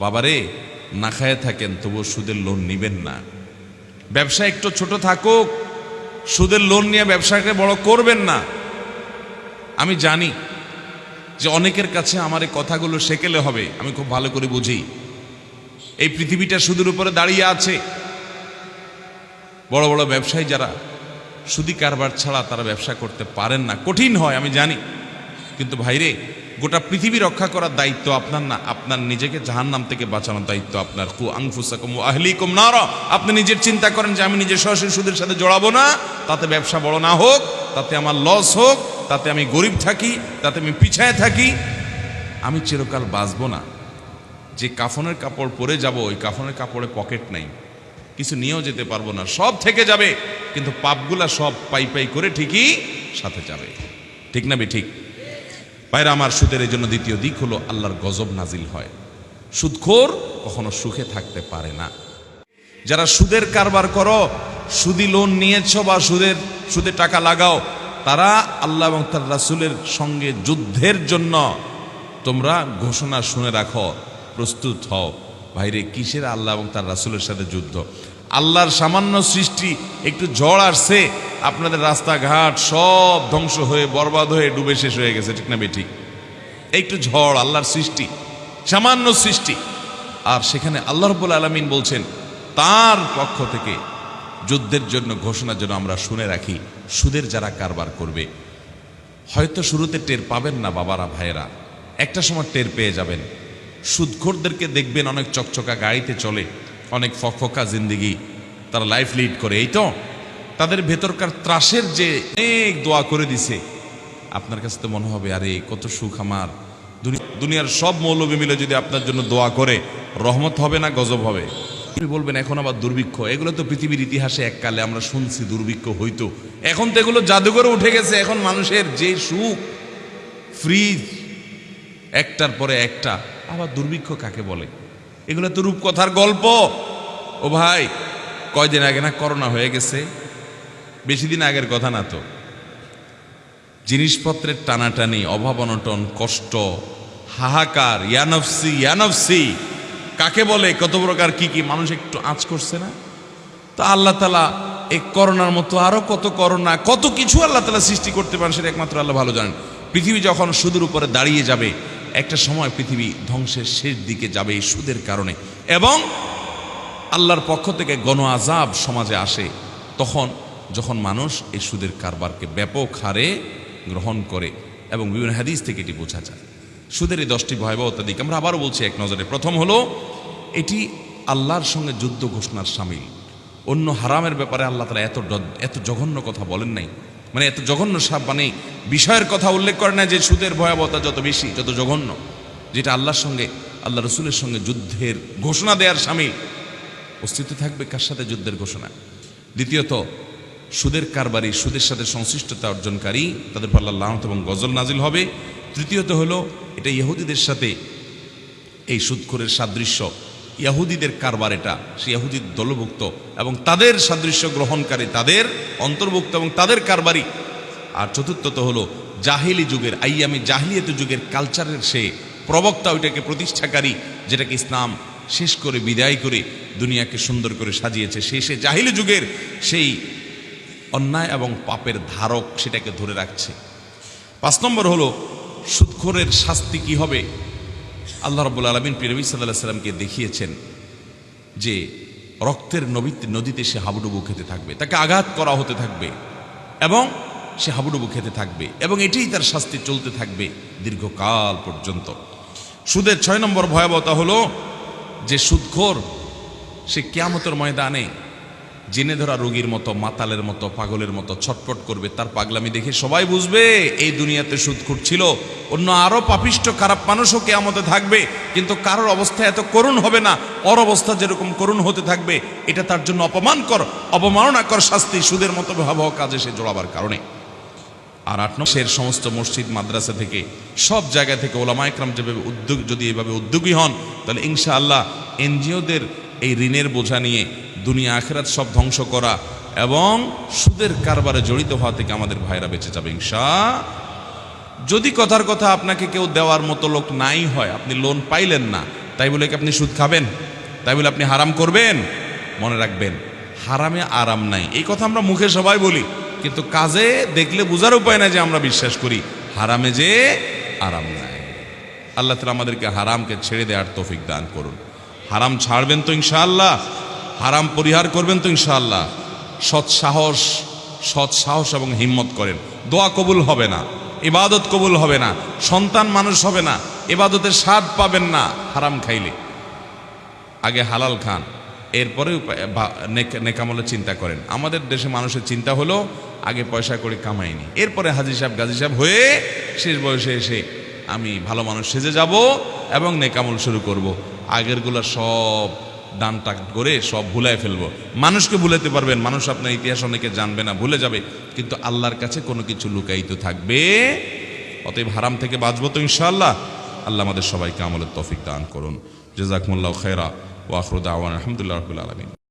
বাবারে, না খায় থাকেন তবুও সুদের লোন নিবেন না। ব্যবসা একটু ছোট থাকুক, সুদের লোন নিয়ে ব্যবসাকে বড় করবেন না। আমি জানি যে অনেকের কাছে আমার এই কথাগুলো শেখেলে হবে, আমি খুব ভালো করে বুঝি। এই পৃথিবীটা সুদের উপরে দাঁড়িয়ে আছে। বড় বড় ব্যবসায়ী যারা সুদি কারবার ছাড়া তারা ব্যবসা করতে পারেন না, কঠিন হয় আমি জানি। কিন্তু ভাইরে, গোটা পৃথিবী রক্ষা করার দায়িত্ব আপনার না, আপনার নিজেকে জাহান্নাম থেকে বাঁচানোর দায়িত্ব আপনার। কু আনফুসাকুম ওয়া আহলিকুম নারা। আপনি নিজের চিন্তা করেন যে আমি নিজে সরাসরি সুদের সাথে জড়াবো না, তাতে ব্যবসা বড় না হোক, তাতে আমার লস হোক, তাতে আমি গরিব থাকি, তাতে আমি পিছায় থাকি, আমি চিরকাল বাঁচবো না। যে কাফনের কাপড় পরে যাব, ওই কাফনের কাপড়ে পকেট নাই, কিছু নিয়েও যেতে পারবো না, সব থেকে যাবে, কিন্তু পাপগুলা সব পাই পাই করে ঠিকই সাথে যাবে। ঠিক না ঠিক? ভাইরা আমার, সুদের এই জন্য দ্বিতীয় দিক হলো আল্লাহর গজব নাজিল হয়। সুদখোর কখনো সুখে থাকতে পারে না। যারা সুদের কারবার করো, সুদি লোন নিয়েছ বা সুদে টাকা লাগাও, তারা আল্লাহ এবং তার রাসূলের সঙ্গে যুদ্ধের জন্য তোমরা ঘোষণা শুনে রাখো, প্রস্তুত হও। ভাইরে, কিসের আল্লাহ এবং তার রাসূলের সাথে যুদ্ধ? আল্লাহর সামান্য সৃষ্টি, একটু ঝড় আসছে, আপনাদের রাস্তাঘাট সব ধ্বংস হয়ে বরবাদ হয়ে ডুবে শেষ হয়ে গেছে। ঠিক না ঠিক? একটু ঝড়, আল্লাহর সৃষ্টি, সামান্য সৃষ্টি, আর সেখানে আল্লাহ রাব্বুল আলামিন বলছেন তার পক্ষ থেকে যুদ্ধের জন্য ঘোষণা যেন আমরা শুনে রাখি। সুদের যারা কারবার করবে, হয়তো শুরুতে টের পাবেন না বাবারা ভাইয়েরা, একটা সময় টের পেয়ে যাবেন। সুদখোরদেরকে দেখবেন অনেক চকচকা গাড়িতে চলে, অনেক ফকফকা জিন্দেগি তারা লাইফ লিড করে, এই তো তাদের ভেতরকার ত্রাসের যে অনেক দোয়া করে দিছে, আপনার কাছে তো মনে হবে আরে কত সুখ আমার। দুনিয়ার সব মৌলবী মিলে যদি আপনার জন্য দোয়া করে, রহমত হবে না গজব হবে? আপনি বলবেন এখন আবার দুর্ভিক্ষ, এগুলো তো পৃথিবীর ইতিহাসে এককালে আমরা শুনছি দুর্ভিক্ষ হইতো, এখন তো এগুলো জাদুঘরে উঠে গেছে। এখন মানুষের যে সুখ, ফ্রিজ একটার পরে একটা, আবার দুর্ভিক্ষ কাকে বলে? এগুলো তো রূপকথার গল্প। ও ভাই, কয়দিন আগে না করোনা হয়ে গেছে, বেশি দিন আগের কথা না তো। জিনিসপত্রের টানাটানি, অভাব অনটন, কষ্ট, হাহাকার, ইয়ানফসি ইয়ানফসি কাকে বলে, কত প্রকার কি কি মানুষ একটু আঁচ করছে না? তো আল্লাহ তাআলা এই করোনার মতো আরো কত করোনা, কত কিছু আল্লাহ তাআলা সৃষ্টি করতে পারেন, সেটা একমাত্র আল্লাহ ভালো জানেন। পৃথিবী যখন সুদের উপরে দাঁড়িয়ে যাবে, একটা সময় পৃথিবী ধ্বংসের শেষ দিকে যাবে এই সুদের কারণে, এবং আল্লাহর পক্ষ থেকে গণ আযাব সমাজে আসে। তখন যখন মানুষ এই সুদের কারবারকে ব্যাপক হারে গ্রহণ করে, এবং বিভিন্ন হাদিস থেকে এটি বোঝা যায়। সুদের এই 10টি ভয়াবহতা দিক আমরা আবারও বলছি এক নজরে। প্রথম হলো, এটি আল্লাহর সঙ্গে যুদ্ধ ঘোষণার শামিল। অন্য হারামের ব্যাপারে আল্লাহ তাআলা এত জঘন্য কথা বলেন নাই, মানে এত জঘন্য মানে বিষয়ের কথা উল্লেখ করে না যে সুদের ভয়াবহতা যত বেশি, যত জঘন্য, যেটা আল্লাহর সঙ্গে, আল্লাহ রসুলের সঙ্গে যুদ্ধের ঘোষণা দেওয়ার শামিল। অস্তিত্ব থাকবে কার সাথে? যুদ্ধের ঘোষণা। দ্বিতীয়ত, সুদের কারবারি, সুদের সাথে সংশ্লিষ্টতা অর্জনকারী, তাদের উপর আল্লাহর লানত এবং গজব নাজিল হবে। তৃতীয়ত হলো, এটা ইহুদিদের সাথে এই সুদখোরের সাদৃশ্য, ইহুদিদের কারবার, এটা সে ইহুদির দলভুক্ত এবং তাদের সাদৃশ্য গ্রহণকারী, তাদের অন্তর্ভুক্ত এবং তাদের কারবারি। আর চতুর্থত হলো, জাহিলি যুগের, আইয়ামি জাহিলিয়াত যুগের কালচারের সে প্রবক্তা, ওইটাকে প্রতিষ্ঠাকারী, যেটাকে ইসলাম শেষ করে বিদায় করে দুনিয়াকে সুন্দর করে সাজিয়েছে, সে জাহিলি যুগের সেই অন্যায় এবং পাপের ধারক, সেটাকে ধরে রাখছে। 5 নম্বর হলো, সুদখোরের শাস্তি কি হবে? আল্লাহ রাব্বুল আলামিন প্রিয় নবী সাল্লাল্লাহু আলাইহি সাল্লামকে দেখিয়েছেন যে রক্তের নদীতে সে হাবুডুবু খেতে থাকবে, তাকে আঘাত করা হতে থাকবে এবং সে হাবুডুবু খেতে থাকবে, এবং এটাই তার শাস্তি চলতে থাকবে দীর্ঘকাল পর্যন্ত। সুদের 6 নম্বর ভয়াবহতা হলো যে সুদখোর সে কিয়ামতের ময়দানে জেনে ধরা রোগীর মতো, মাতালের মতো, পাগলের মতো ছটফট করবে। তার পাগলামি দেখে সবাই বুঝবে এই দুনিয়াতে সুদখোর ছিল, অন্য আরো পাপিষ্ট খারাপ মানুষও কিয়ামতে থাকবে, কিন্তু কারোর অবস্থা এত করুণ হবে না। ওর অবস্থা যেরকম করুণ হতে থাকবে, এটা তার জন্য অবমাননাকর শাস্তি, সুদের মতো ভয়াবহ কাজে সে জড়াবার কারণে। আর 8 নম্বর, সমস্ত মসজিদ মাদ্রাসা থেকে, সব জায়গা থেকে ওলামা ইকরাম যেভাবে যদি এভাবে উদ্যোগী হন, তাহলে ইনশাআল্লাহ এনজিওদের এই ঋণের বোঝা নিয়ে দুনিয়া আখিরাত সব ধ্বংস করা এবং সুদের কারবারে জড়িত হওয়া থেকে আমাদের ভাইরা বেঁচে যাবে ইনশাআল্লাহ। যদি কথার কথা আপনাকে কেউ দেওয়ার মতো লোক নাই হয়, আপনি লোন পাইলেন না, তাই বলে কি আপনি সুদ খাবেন? তাই বলে আপনি হারাম করবেন? মনে রাখবেন, হারামে আরাম নাই। এই কথা আমরা মুখে সবাই বলি, কিন্তু কাজে দেখলে বোঝার উপায় নাই যে আমরা বিশ্বাস করি হারামে যে আরাম নাই। আল্লাহ তাআলা আমাদেরকে হারামকে ছেড়ে দেওয়ার তৌফিক দান করুন। হারাম ছাড়বেন তো ইনশাআল্লাহ, হারাম পরিহার করবেন তো ইনশাআল্লাহ। সৎ সাহস এবং হিম্মত করেন। দোয়া কবুল হবে না, ইবাদত কবুল হবে না, সন্তান মানুষ হবে না, ইবাদতের স্বাদ পাবেন না হারাম খাইলে। আগে হালাল খান, এরপরে নেকামলের চিন্তা করেন। আমাদের দেশে মানুষের চিন্তা হলো আগে পয়সা করে কামাইনি, এরপরে হাজি সাহেব গাজী সাহেব হয়ে শেষ বয়সে এসে আমি ভালো মানুষ সেজে যাব এবং নেকামল শুরু করব। আগেরগুলো সব দান টাক করে সব ভুলাই ফেলবো। মানুষকে ভুলাতে পারবেন, মানুষ আপনার ইতিহাস অনেকে জানবে না, ভুলে যাবে, কিন্তু আল্লাহর কাছে কোনো কিছু লুকায়িত থাকবে। অতএব হারাম থেকে বাঁচবো তো ইনশাআল্লাহ। আল্লাহ আমাদের সবাইকে আমলের তৌফিক দান করুন। জাযাকুমুল্লাহু খায়রা ওয়া আখিরু দাওয়ানা আলহামদুলিল্লাহি রাব্বিল আলামিন।